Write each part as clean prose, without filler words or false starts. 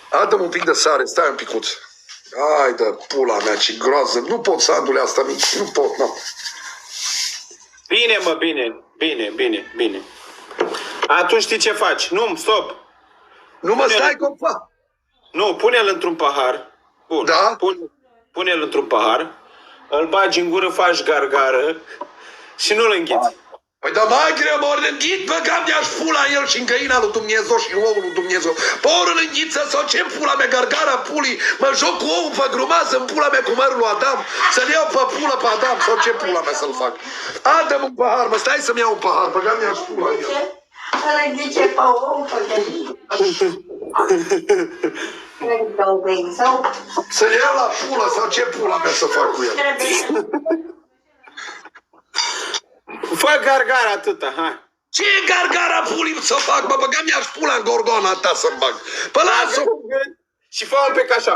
Adă-mi un pic de sare, stai un picuț. Hai de pula mea, ce groază. Nu pot, Sandule, asta mic. Nu pot, nu. Bine, mă, bine. Atunci știi ce faci? Nu, stop. Nu mă stai, compa. Nu, pune-l într-un pahar. Bun. Da? Pune-l într-un pahar. Îl bagi în gură, faci gargară și nu-l înghiți. Păi da mai greu, mă, ori înghit, bă, cam de-aș pula el și în găina lui Dumnezeu și ouul lui Dumnezeu. Pă ori îl înghiță sau ce pula mea, gargara pulii, mă joc cu ouul pe grumază în pula mea cu mărul lui Adam, să-l iau pe pulă pe Adam sau ce pula mea să-l fac. Adă-mi un pahar, mă, stai să-mi iau un pahar, bă, cam de-aș pula el. Îl înghice pe ou, pe găină. Să-l iau la pulă sau ce pula mea să fac cu el. Fă gargara atâta, hai. Ce gargara pulii să fac, bă, băgam mi-aș pula în gorgona ta să-mi bag. Pă lasă-o! Și fă un pic așa.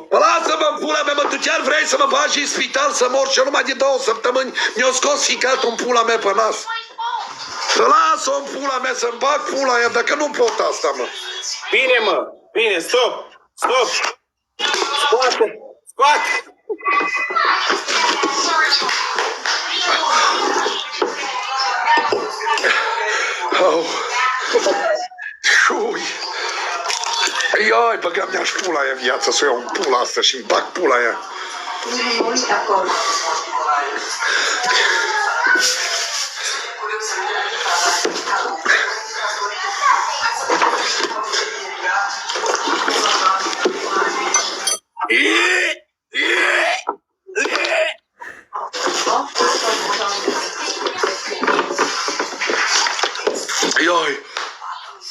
Pă lasă-mă în pula mea, mă, tu chiar vrei să mă bagi în spital să mor și numai de 2 săptămâni mi-o scos ficatul în pula mea pe nas. Pă lasă-o în pula mea să-mi bag pula aia, dacă nu pot asta, mă. Bine, mă, bine, stop. Scoate. Au. Șui. Ioi, băgam mi-aș pula aia în viață, să o iau în pula asta și-mi bag pula aia. Uite acolo.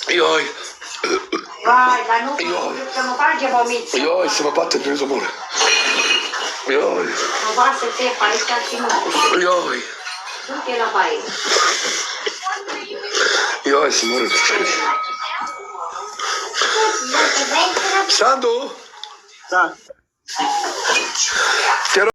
Ioi. Vai, dar nu să mă face vomit. Ioi, să mă bată Dumnezeu mult. Ioi. Mă varsă te aici și nu. Ioi. Du-te la baie. Ioi, să mă râd. Sandu? Da. Te rog.